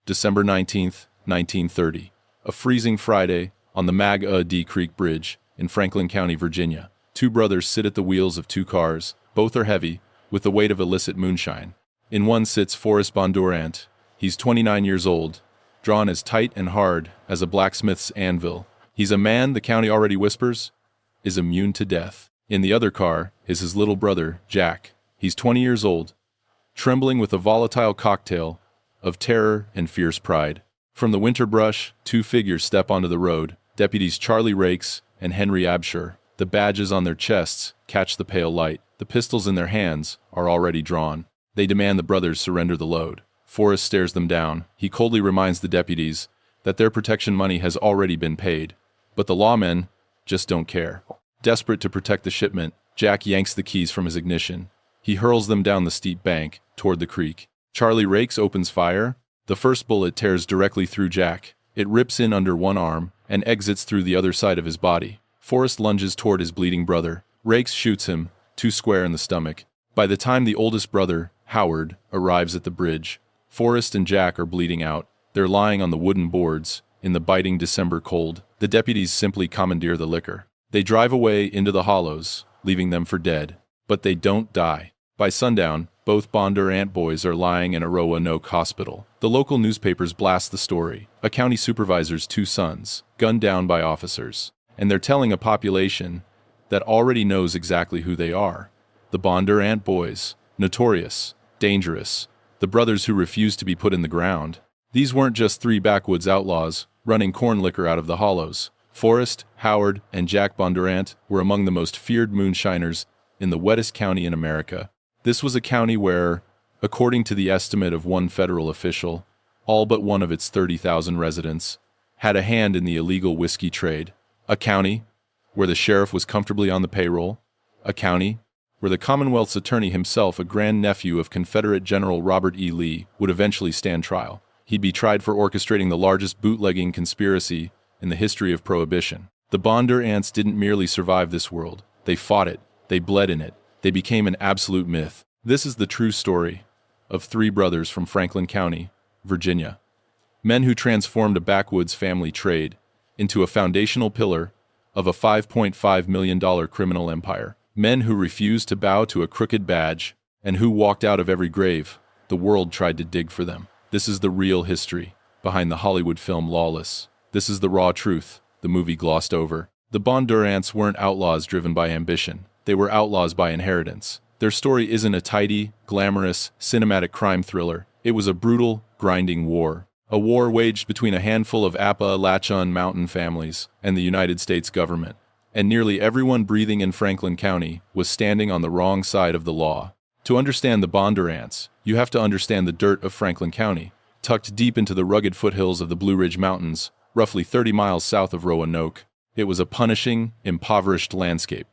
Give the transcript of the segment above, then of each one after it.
December 19th, 1930. A freezing Friday on the Maggodey Creek Bridge in Franklin County, Virginia. Two brothers sit at the wheels of two cars. Both are heavy, with the weight of illicit moonshine. In one sits Forrest Bondurant. He's 29 years old, drawn as tight and hard as a blacksmith's anvil. He's a man, the county already whispers, is immune to death. In the other car is his little brother, Jack. He's 20 years old, trembling with a volatile cocktail of terror and fierce pride. From the winter brush, two figures step onto the road, deputies Charlie Rakes and Henry Absher. The badges on their chests catch the pale light. The pistols in their hands are already drawn. They demand the brothers surrender the load. Forrest stares them down. He coldly reminds the deputies that their protection money has already been paid. But the lawmen just don't care. Desperate to protect the shipment, Jack yanks the keys from his ignition. He hurls them down the steep bank toward the creek. Charlie Rakes opens fire. The first bullet tears directly through Jack. It rips in under one arm and exits through the other side of his body. Forrest lunges toward his bleeding brother. Rakes shoots him, too square in the stomach. By the time the oldest brother, Howard, arrives at the bridge, Forrest and Jack are bleeding out. They're lying on the wooden boards in the biting December cold. The deputies simply commandeer the liquor. They drive away into the hollows, leaving them for dead. But they don't die. By sundown, both Bondurant boys are lying in a Roanoke hospital. The local newspapers blast the story. A county supervisor's two sons, gunned down by officers. And they're telling a population that already knows exactly who they are. The Bondurant boys, notorious, dangerous, the brothers who refused to be put in the ground. These weren't just three backwoods outlaws running corn liquor out of the hollows. Forrest, Howard, and Jack Bondurant were among the most feared moonshiners in the wettest county in America. This was a county where, according to the estimate of one federal official, all but one of its 30,000 residents had a hand in the illegal whiskey trade. A county where the sheriff was comfortably on the payroll. A county where the Commonwealth's attorney himself, a grandnephew of Confederate General Robert E. Lee, would eventually stand trial. He'd be tried for orchestrating the largest bootlegging conspiracy in the history of Prohibition. The Bondurants didn't merely survive this world. They fought it. They bled in it. They became an absolute myth. This is the true story of three brothers from Franklin County, Virginia. Men who transformed a backwoods family trade into a foundational pillar of a $5.5 million criminal empire. Men who refused to bow to a crooked badge and who walked out of every grave the world tried to dig for them. This is the real history behind the Hollywood film Lawless. This is the raw truth the movie glossed over. The Bondurants weren't outlaws driven by ambition. They were outlaws by inheritance. Their story isn't a tidy, glamorous, cinematic crime thriller. It was a brutal, grinding war. A war waged between a handful of Appalachian mountain families and the United States government. And nearly everyone breathing in Franklin County was standing on the wrong side of the law. To understand the Bondurants, you have to understand the dirt of Franklin County, tucked deep into the rugged foothills of the Blue Ridge Mountains, roughly 30 miles south of Roanoke. It was a punishing, impoverished landscape.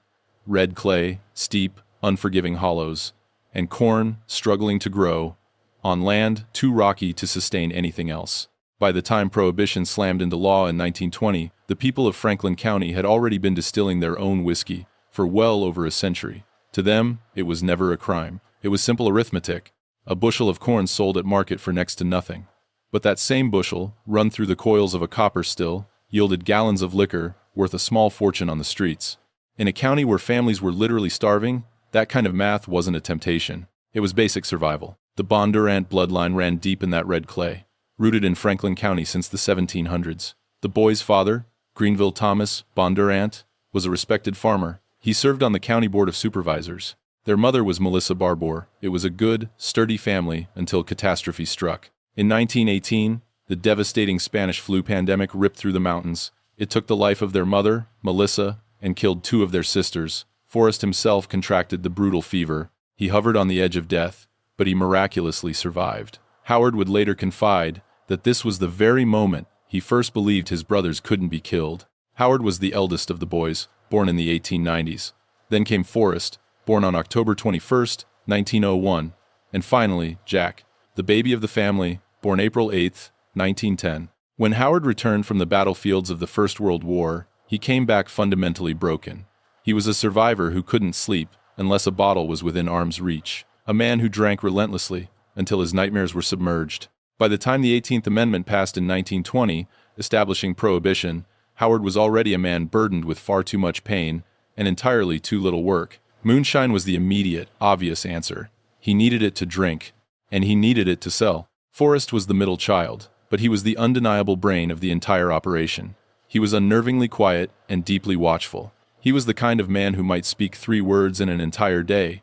Red clay, steep, unforgiving hollows, and corn struggling to grow on land too rocky to sustain anything else. By the time Prohibition slammed into law in 1920, the people of Franklin County had already been distilling their own whiskey for well over a century. To them, it was never a crime. It was simple arithmetic. A bushel of corn sold at market for next to nothing. But that same bushel, run through the coils of a copper still, yielded gallons of liquor worth a small fortune on the streets. In a county where families were literally starving, that kind of math wasn't a temptation. It was basic survival. The Bondurant bloodline ran deep in that red clay, rooted in Franklin County since the 1700s. The boy's father, Greenville Thomas Bondurant, was a respected farmer. He served on the county board of supervisors. Their mother was Melissa Barbour. It was a good, sturdy family until catastrophe struck. In 1918, the devastating Spanish flu pandemic ripped through the mountains. It took the life of their mother, Melissa, and killed two of their sisters. Forrest himself contracted the brutal fever. He hovered on the edge of death, but he miraculously survived. Howard would later confide that this was the very moment he first believed his brothers couldn't be killed. Howard was the eldest of the boys, born in the 1890s. Then came Forrest, born on October 21st, 1901. And finally, Jack, the baby of the family, born April 8th, 1910. When Howard returned from the battlefields of the First World War, he came back fundamentally broken. He was a survivor who couldn't sleep unless a bottle was within arm's reach. A man who drank relentlessly until his nightmares were submerged. By the time the 18th Amendment passed in 1920, establishing Prohibition, Howard was already a man burdened with far too much pain and entirely too little work. Moonshine was the immediate, obvious answer. He needed it to drink, and he needed it to sell. Forrest was the middle child, but he was the undeniable brain of the entire operation. He was unnervingly quiet and deeply watchful. He was the kind of man who might speak 3 words in an entire day,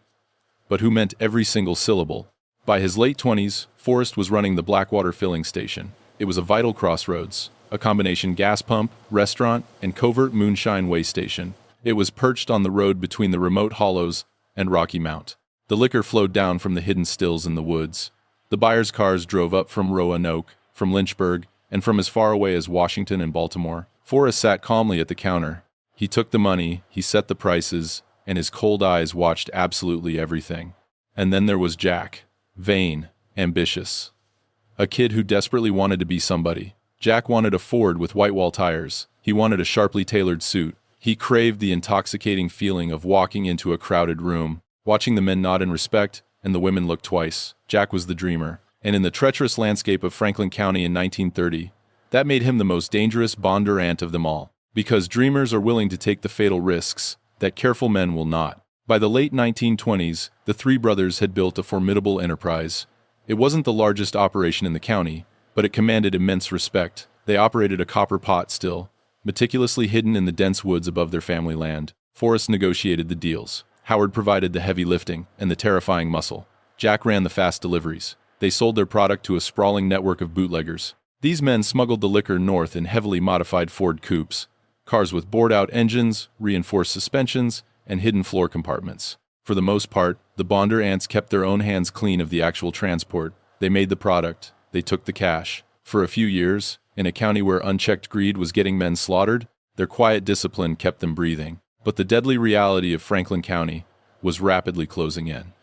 but who meant every single syllable. By his late 20s, Forrest was running the Blackwater filling station. It was a vital crossroads, a combination gas pump, restaurant, and covert moonshine way station. It was perched on the road between the remote hollows and Rocky Mount. The liquor flowed down from the hidden stills in the woods. The buyers' cars drove up from Roanoke, from Lynchburg, and from as far away as Washington and Baltimore. Forrest sat calmly at the counter. He took the money, he set the prices, and his cold eyes watched absolutely everything. And then there was Jack. Vain, ambitious. A kid who desperately wanted to be somebody. Jack wanted a Ford with white wall tires. He wanted a sharply tailored suit. He craved the intoxicating feeling of walking into a crowded room, watching the men nod in respect and the women look twice. Jack was the dreamer. And in the treacherous landscape of Franklin County in 1930, that made him the most dangerous Bondurant of them all. Because dreamers are willing to take the fatal risks that careful men will not. By the late 1920s, the 3 brothers had built a formidable enterprise. It wasn't the largest operation in the county, but it commanded immense respect. They operated a copper pot still, meticulously hidden in the dense woods above their family land. Forrest negotiated the deals. Howard provided the heavy lifting and the terrifying muscle. Jack ran the fast deliveries. They sold their product to a sprawling network of bootleggers. These men smuggled the liquor north in heavily modified Ford coupes, cars with bored-out engines, reinforced suspensions, and hidden floor compartments. For the most part, the Bondurants kept their own hands clean of the actual transport. They made the product. They took the cash. For a few years, in a county where unchecked greed was getting men slaughtered, their quiet discipline kept them breathing. But the deadly reality of Franklin County was rapidly closing in.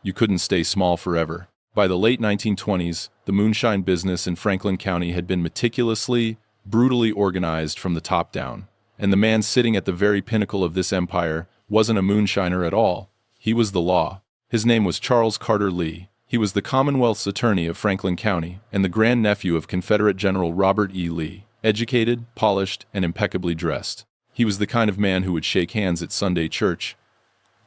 You couldn't stay small forever. By the late 1920s, the moonshine business in Franklin County had been meticulously, brutally organized from the top down. And the man sitting at the very pinnacle of this empire wasn't a moonshiner at all. He was the law. His name was Charles Carter Lee. He was the Commonwealth's attorney of Franklin County and the grandnephew of Confederate General Robert E. Lee, educated, polished, and impeccably dressed. He was the kind of man who would shake hands at Sunday church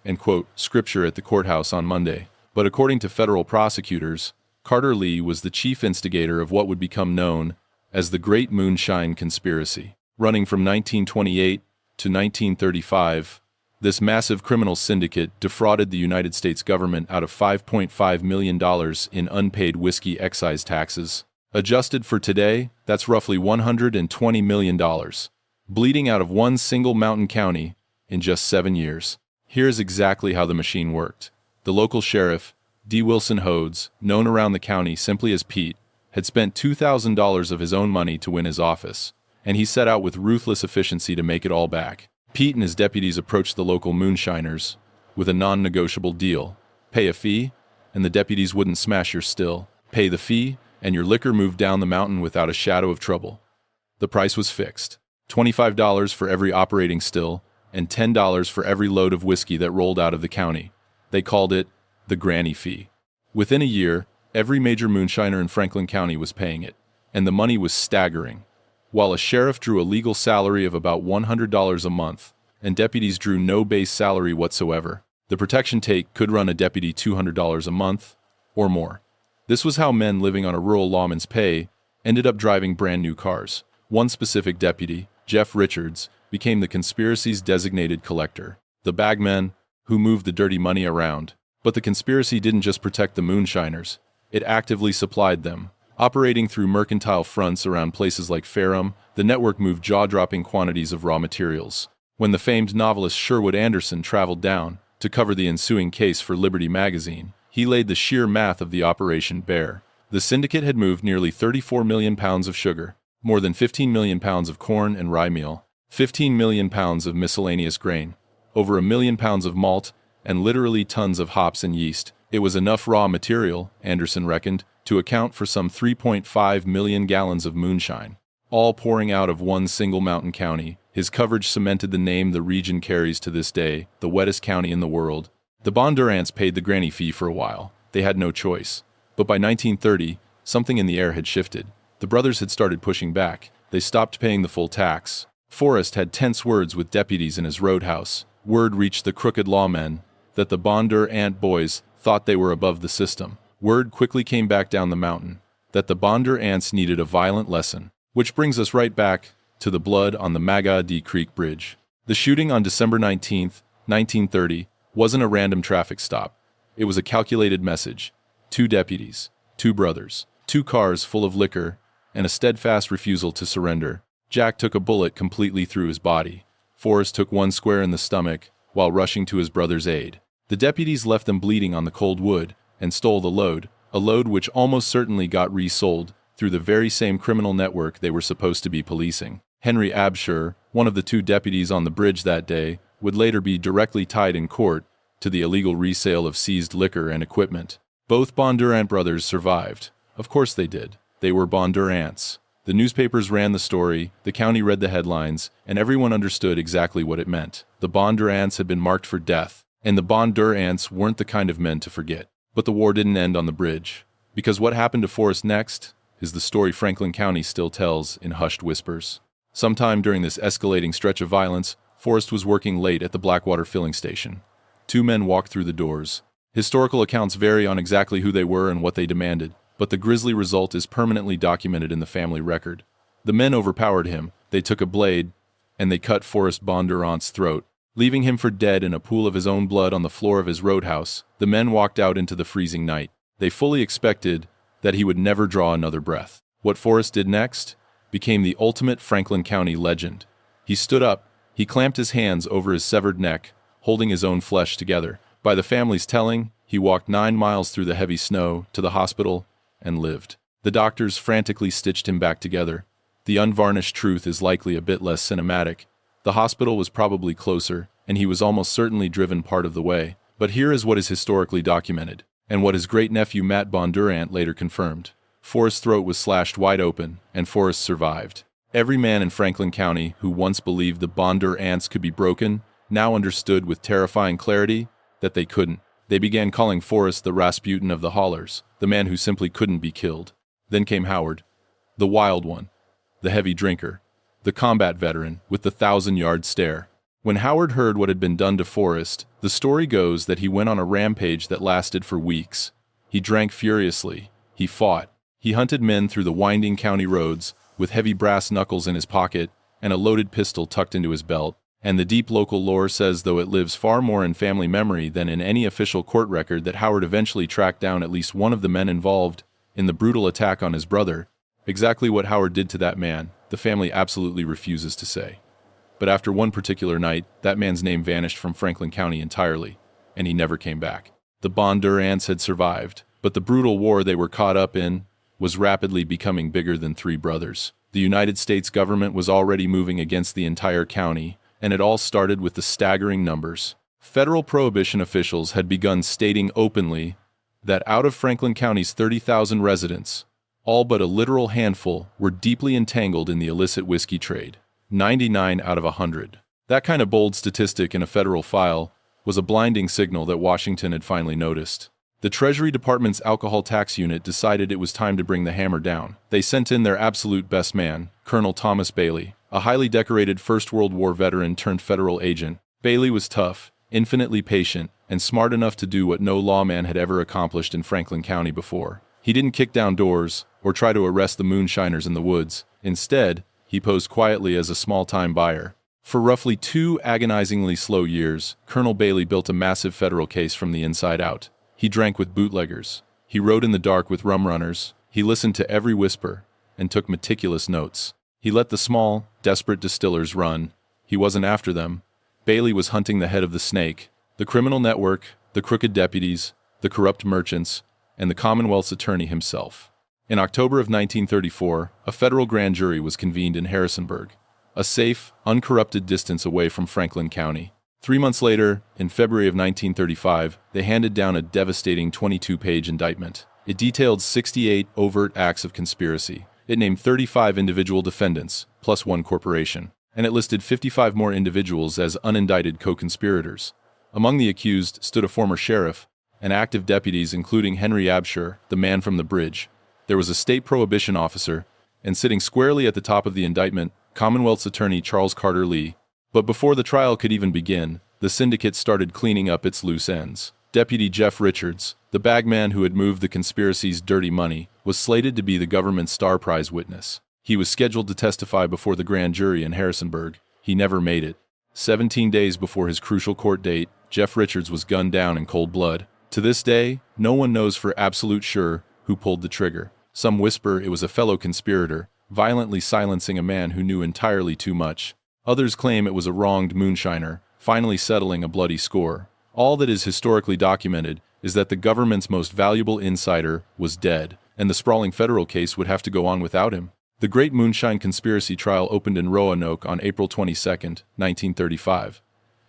and quote scripture at the courthouse on Monday. But according to federal prosecutors, Carter Lee was the chief instigator of what would become known as the Great Moonshine Conspiracy. Running from 1928 to 1935, this massive criminal syndicate defrauded the United States government out of $5.5 million in unpaid whiskey excise taxes. Adjusted for today, that's roughly $120 million, bleeding out of one single mountain county in just 7 years. Here's exactly how the machine worked. The local sheriff, D. Wilson Hodes, known around the county simply as Pete, had spent $2,000 of his own money to win his office, and he set out with ruthless efficiency to make it all back. Pete and his deputies approached the local moonshiners with a non-negotiable deal. Pay a fee, and the deputies wouldn't smash your still. Pay the fee, and your liquor moved down the mountain without a shadow of trouble. The price was fixed. $25 for every operating still, and $10 for every load of whiskey that rolled out of the county. They called it the granny fee. Within a year, every major moonshiner in Franklin County was paying it, and the money was staggering. While a sheriff drew a legal salary of about $100 a month, and deputies drew no base salary whatsoever, the protection take could run a deputy $200 a month or more. This was how men living on a rural lawman's pay ended up driving brand new cars. One specific deputy, Jeff Richards, became the conspiracy's designated collector, the bagman who moved the dirty money around. But the conspiracy didn't just protect the moonshiners, it actively supplied them. Operating through mercantile fronts around places like Ferrum, the network moved jaw-dropping quantities of raw materials. When the famed novelist Sherwood Anderson traveled down to cover the ensuing case for Liberty magazine, he laid the sheer math of the operation bare. The syndicate had moved nearly 34 million pounds of sugar, more than 15 million pounds of corn and rye meal, 15 million pounds of miscellaneous grain, over 1 million pounds of malt, and literally tons of hops and yeast. It was enough raw material, Anderson reckoned, to account for some 3.5 million gallons of moonshine, all pouring out of one single mountain county. His coverage cemented the name the region carries to this day, the wettest county in the world. The Bondurants paid the granny fee for a while. They had no choice. But by 1930, something in the air had shifted. The brothers had started pushing back. They stopped paying the full tax. Forrest had tense words with deputies in his roadhouse. Word reached the crooked lawmen that the Bondurant boys thought they were above the system. Word quickly came back down the mountain that the Bondurants needed a violent lesson. Which brings us right back to the blood on the Maggodey Creek Bridge. The shooting on December 19, 1930, wasn't a random traffic stop. It was a calculated message. 2 deputies, 2 brothers, 2 cars full of liquor, and a steadfast refusal to surrender. Jack took a bullet completely through his body. Forrest took 1 square in the stomach while rushing to his brother's aid. The deputies left them bleeding on the cold wood and stole the load, a load which almost certainly got resold through the very same criminal network they were supposed to be policing. Henry Absher, one of the 2 deputies on the bridge that day, would later be directly tied in court to the illegal resale of seized liquor and equipment. Both Bondurant brothers survived. Of course they did. They were Bondurants. The newspapers ran the story, the county read the headlines, and everyone understood exactly what it meant. The Bondurants had been marked for death, and the Bondurants weren't the kind of men to forget. But the war didn't end on the bridge, because what happened to Forrest next is the story Franklin County still tells in hushed whispers. Sometime during this escalating stretch of violence, Forrest was working late at the Blackwater filling station. 2 men walked through the doors. Historical accounts vary on exactly who they were and what they demanded, but the grisly result is permanently documented in the family record. The men overpowered him, they took a blade, and they cut Forrest Bondurant's throat. Leaving him for dead in a pool of his own blood on the floor of his roadhouse, the men walked out into the freezing night. They fully expected that he would never draw another breath. What Forrest did next became the ultimate Franklin County legend. He stood up, he clamped his hands over his severed neck, holding his own flesh together. By the family's telling, he walked 9 miles through the heavy snow to the hospital and lived. The doctors frantically stitched him back together. The unvarnished truth is likely a bit less cinematic. The hospital was probably closer, and he was almost certainly driven part of the way. But here is what is historically documented, and what his great-nephew Matt Bondurant later confirmed. Forrest's throat was slashed wide open, and Forrest survived. Every man in Franklin County who once believed the Bondurants could be broken now understood with terrifying clarity that they couldn't. They began calling Forrest the Rasputin of the Hollers, the man who simply couldn't be killed. Then came Howard, the wild one, the heavy drinker, the combat veteran with the 1,000-yard stare. When Howard heard what had been done to Forrest, the story goes that he went on a rampage that lasted for weeks. He drank furiously. He fought. He hunted men through the winding county roads with heavy brass knuckles in his pocket and a loaded pistol tucked into his belt. And the deep local lore says, though it lives far more in family memory than in any official court record, that Howard eventually tracked down at least one of the men involved in the brutal attack on his brother. Exactly what Howard did to that man, the family absolutely refuses to say. But after one particular night, that man's name vanished from Franklin County entirely, and he never came back. The Bondurants had survived, but the brutal war they were caught up in was rapidly becoming bigger than 3 brothers. The United States government was already moving against the entire county, and it all started with the staggering numbers. Federal prohibition officials had begun stating openly that out of Franklin County's 30,000 residents, all but a literal handful were deeply entangled in the illicit whiskey trade. 99 out of 100. That kind of bold statistic in a federal file was a blinding signal that Washington had finally noticed. The Treasury Department's alcohol tax unit decided it was time to bring the hammer down. They sent in their absolute best man, Colonel Thomas Bailey, a highly decorated First World War veteran turned federal agent. Bailey was tough, infinitely patient, and smart enough to do what no lawman had ever accomplished in Franklin County before. He didn't kick down doors or try to arrest the moonshiners in the woods. Instead, he posed quietly as a small-time buyer. For roughly 2 agonizingly slow years, Colonel Bailey built a massive federal case from the inside out. He drank with bootleggers. He rode in the dark with rum runners. He listened to every whisper and took meticulous notes. He let the small, desperate distillers run. He wasn't after them. Bailey was hunting the head of the snake, the criminal network, the crooked deputies, the corrupt merchants, and the Commonwealth's attorney himself. In October of 1934, a federal grand jury was convened in Harrisonburg, a safe, uncorrupted distance away from Franklin County. 3 months later, in February of 1935, they handed down a devastating 22-page indictment. It detailed 68 overt acts of conspiracy. It named 35 individual defendants, plus 1 corporation, and it listed 55 more individuals as unindicted co-conspirators. Among the accused stood a former sheriff and active deputies including Henry Absher, the man from the bridge. There was a state prohibition officer, and sitting squarely at the top of the indictment, Commonwealth's attorney Charles Carter Lee. But before the trial could even begin, the syndicate started cleaning up its loose ends. Deputy Jeff Richards, the bagman who had moved the conspiracy's dirty money, was slated to be the government's star prize witness. He was scheduled to testify before the grand jury in Harrisonburg. He never made it. 17 days before his crucial court date, Jeff Richards was gunned down in cold blood. To this day, no one knows for absolute sure who pulled the trigger. Some whisper it was a fellow conspirator, violently silencing a man who knew entirely too much. Others claim it was a wronged moonshiner, finally settling a bloody score. All that is historically documented is that the government's most valuable insider was dead, and the sprawling federal case would have to go on without him. The Great Moonshine Conspiracy trial opened in Roanoke on April 22, 1935.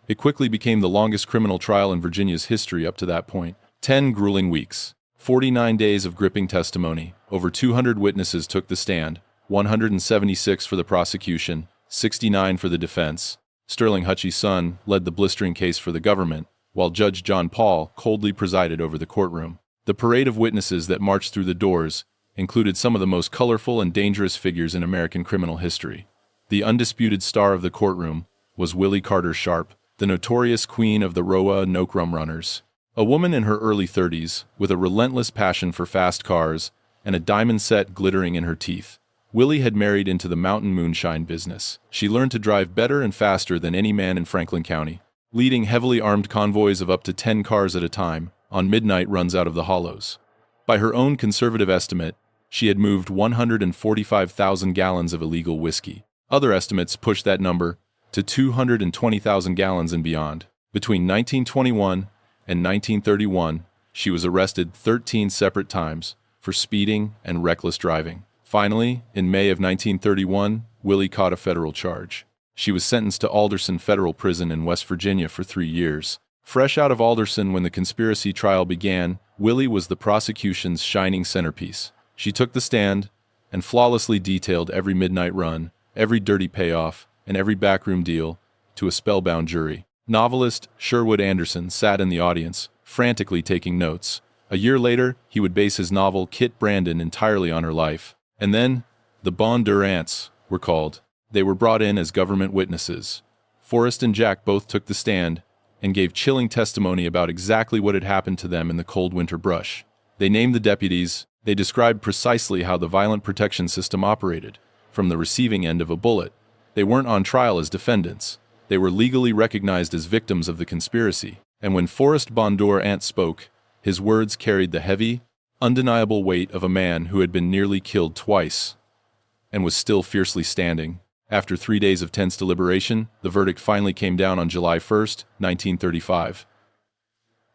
It quickly became the longest criminal trial in Virginia's history up to that point. 10 grueling weeks, 49 days of gripping testimony, over 200 witnesses took the stand, 176 for the prosecution, 69 for the defense. Sterling Hutchie's son led the blistering case for the government, while Judge John Paul coldly presided over the courtroom. The parade of witnesses that marched through the doors included some of the most colorful and dangerous figures in American criminal history. The undisputed star of the courtroom was Willie Carter Sharp, the notorious queen of the Roanoke rum runners. A woman in her early 30s, with a relentless passion for fast cars and a diamond set glittering in her teeth. Willie had married into the mountain moonshine business. She learned to drive better and faster than any man in Franklin County, leading heavily armed convoys of up to 10 cars at a time on midnight runs out of the hollows. By her own conservative estimate, she had moved 145,000 gallons of illegal whiskey. Other estimates pushed that number to 220,000 gallons and beyond. Between 1921 and 1931, she was arrested 13 separate times for speeding and reckless driving. Finally, in May of 1931, Willie caught a federal charge. She was sentenced to Alderson Federal Prison in West Virginia for 3 years. Fresh out of Alderson when the conspiracy trial began, Willie was the prosecution's shining centerpiece. She took the stand and flawlessly detailed every midnight run, every dirty payoff, and every backroom deal to a spellbound jury. Novelist Sherwood Anderson sat in the audience, frantically taking notes. A year later, he would base his novel Kit Brandon entirely on her life. And then, the Bondurants were called. They were brought in as government witnesses. Forrest and Jack both took the stand and gave chilling testimony about exactly what had happened to them in the cold winter brush. They named the deputies. They described precisely how the violent protection system operated, from the receiving end of a bullet. They weren't on trial as defendants. They were legally recognized as victims of the conspiracy. And when Forrest Bondurant spoke, his words carried the heavy, undeniable weight of a man who had been nearly killed twice and was still fiercely standing. After 3 days of tense deliberation, the verdict finally came down on July 1, 1935.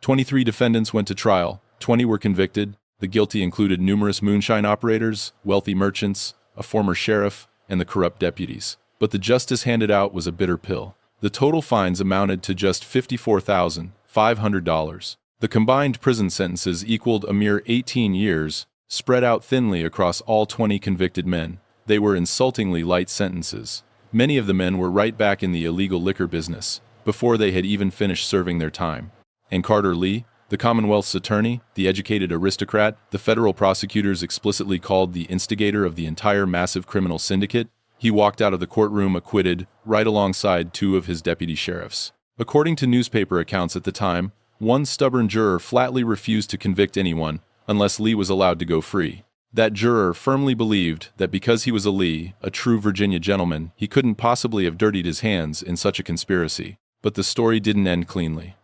23 defendants went to trial, 20 were convicted. The guilty included numerous moonshine operators, wealthy merchants, a former sheriff, and the corrupt deputies. But the justice handed out was a bitter pill. The total fines amounted to just $54,500. The combined prison sentences equaled a mere 18 years, spread out thinly across all 20 convicted men. They were insultingly light sentences. Many of the men were right back in the illegal liquor business, before they had even finished serving their time. And Carter Lee, the Commonwealth's attorney, the educated aristocrat, the federal prosecutors explicitly called the instigator of the entire massive criminal syndicate, he walked out of the courtroom acquitted, right alongside 2 of his deputy sheriffs. According to newspaper accounts at the time, one stubborn juror flatly refused to convict anyone unless Lee was allowed to go free. That juror firmly believed that because he was a Lee, a true Virginia gentleman, he couldn't possibly have dirtied his hands in such a conspiracy. But the story didn't end cleanly.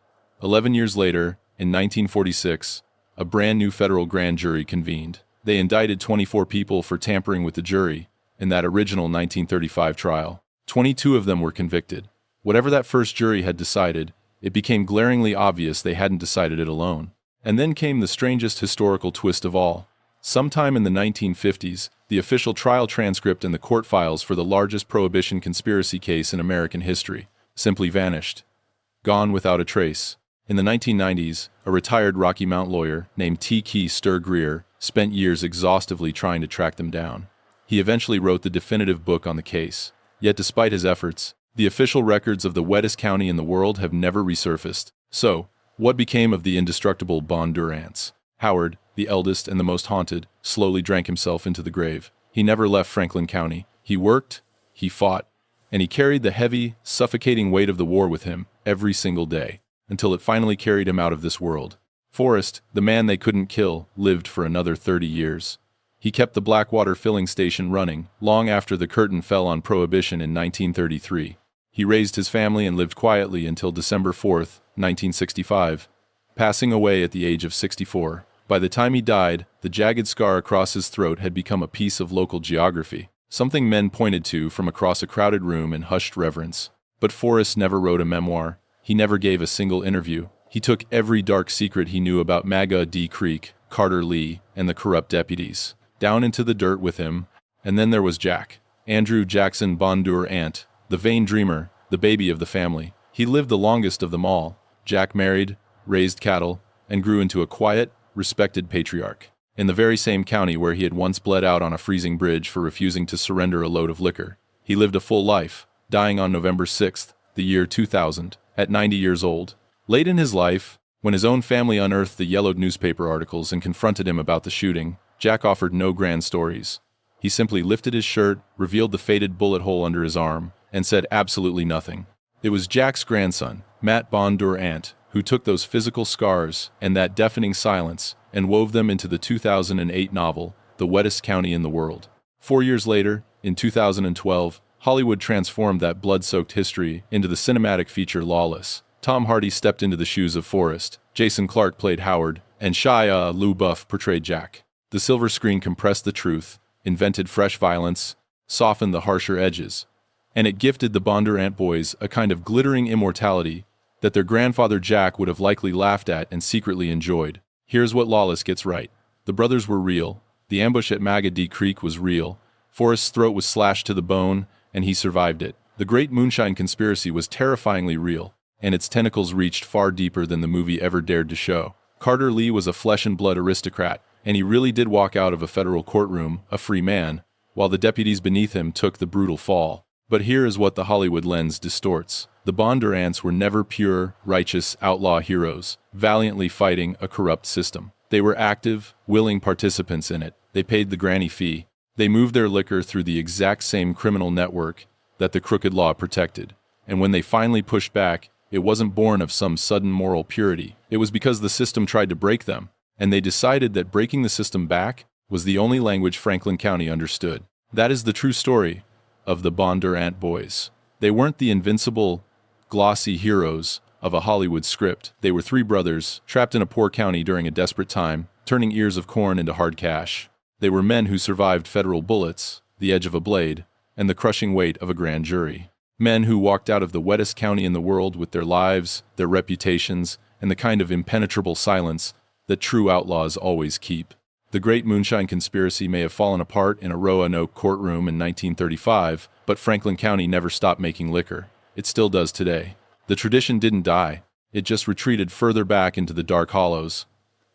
11 years later, in 1946, a brand new federal grand jury convened. They indicted 24 people for tampering with the jury in that original 1935 trial. 22 of them were convicted. Whatever that first jury had decided, it became glaringly obvious they hadn't decided it alone. And then came the strangest historical twist of all. Sometime in the 1950s, the official trial transcript and the court files for the largest Prohibition conspiracy case in American history simply vanished. Gone without a trace. In the 1990s, a retired Rocky Mount lawyer named T. Key Stur Greer spent years exhaustively trying to track them down. He eventually wrote the definitive book on the case. Yet despite his efforts, the official records of the wettest county in the world have never resurfaced. So, what became of the indestructible Bondurants? Howard, the eldest and the most haunted, slowly drank himself into the grave. He never left Franklin County. He worked, he fought, and he carried the heavy, suffocating weight of the war with him every single day, until it finally carried him out of this world. Forrest, the man they couldn't kill, lived for another 30 years. He kept the Blackwater filling station running long after the curtain fell on Prohibition in 1933. He raised his family and lived quietly until December 4, 1965, passing away at the age of 64. By the time he died, the jagged scar across his throat had become a piece of local geography, something men pointed to from across a crowded room in hushed reverence. But Forrest never wrote a memoir. He never gave a single interview. He took every dark secret he knew about Maggodey Creek, Carter Lee, and the corrupt deputies down into the dirt with him. And then there was Jack, Andrew Jackson Bondurant, the vain dreamer, the baby of the family. He lived the longest of them all. Jack married, raised cattle, and grew into a quiet, respected patriarch. In the very same county where he had once bled out on a freezing bridge for refusing to surrender a load of liquor, he lived a full life, dying on November 6th, the year 2000, at 90 years old. Late in his life, when his own family unearthed the yellowed newspaper articles and confronted him about the shooting, Jack offered no grand stories. He simply lifted his shirt, revealed the faded bullet hole under his arm, and said absolutely nothing. It was Jack's grandson, Matt Bondurant, who took those physical scars and that deafening silence and wove them into the 2008 novel, The Wettest County in the World. 4 years later, in 2012, Hollywood transformed that blood-soaked history into the cinematic feature Lawless. Tom Hardy stepped into the shoes of Forrest, Jason Clarke played Howard, and Shia LaBeouf portrayed Jack. The silver screen compressed the truth, invented fresh violence, softened the harsher edges, and it gifted the Bondurant boys a kind of glittering immortality that their grandfather Jack would have likely laughed at and secretly enjoyed. Here's what Lawless gets right. The brothers were real. The ambush at Maggodey Creek was real. Forrest's throat was slashed to the bone, and he survived it. The Great Moonshine Conspiracy was terrifyingly real, and its tentacles reached far deeper than the movie ever dared to show. Carter Lee was a flesh-and-blood aristocrat, and he really did walk out of a federal courtroom a free man, while the deputies beneath him took the brutal fall. But here is what the Hollywood lens distorts. The Bondurants were never pure, righteous outlaw heroes, valiantly fighting a corrupt system. They were active, willing participants in it. They paid the granny fee. They moved their liquor through the exact same criminal network that the crooked law protected. And when they finally pushed back, it wasn't born of some sudden moral purity. It was because the system tried to break them, and they decided that breaking the system back was the only language Franklin County understood. That is the true story of the Bondurant boys. They weren't the invincible, glossy heroes of a Hollywood script. They were three brothers, trapped in a poor county during a desperate time, turning ears of corn into hard cash. They were men who survived federal bullets, the edge of a blade, and the crushing weight of a grand jury. Men who walked out of the wettest county in the world with their lives, their reputations, and the kind of impenetrable silence that true outlaws always keep. The Great Moonshine Conspiracy may have fallen apart in a Roanoke courtroom in 1935, but Franklin County never stopped making liquor. It still does today. The tradition didn't die. It just retreated further back into the dark hollows.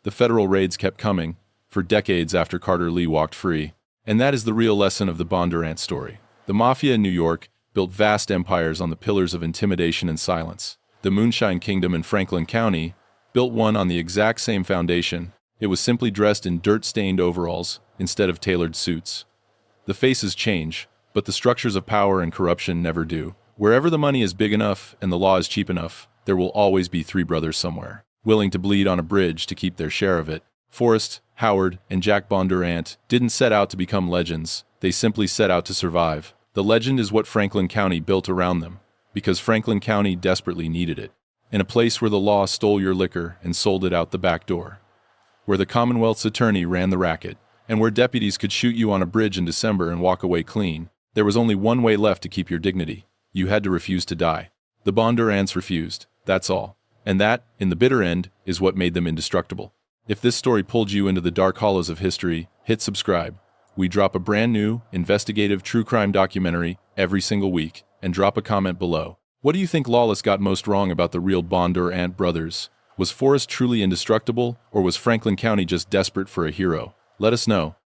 The federal raids kept coming, for decades after Carter Lee walked free. And that is the real lesson of the Bondurant story. The Mafia in New York built vast empires on the pillars of intimidation and silence. The Moonshine Kingdom in Franklin County built one on the exact same foundation. It was simply dressed in dirt-stained overalls instead of tailored suits. The faces change, but the structures of power and corruption never do. Wherever the money is big enough and the law is cheap enough, there will always be three brothers somewhere, willing to bleed on a bridge to keep their share of it. Forrest, Howard, and Jack Bondurant didn't set out to become legends. They simply set out to survive. The legend is what Franklin County built around them, because Franklin County desperately needed it. In a place where the law stole your liquor and sold it out the back door, where the Commonwealth's attorney ran the racket, and where deputies could shoot you on a bridge in December and walk away clean, there was only one way left to keep your dignity. You had to refuse to die. The Bondurants refused, that's all. And that, in the bitter end, is what made them indestructible. If this story pulled you into the dark hollows of history, hit subscribe. We drop a brand new, investigative true crime documentary every single week, and drop a comment below. What do you think Lawless got most wrong about the real Bondurant brothers? Was Forrest truly indestructible, or was Franklin County just desperate for a hero? Let us know.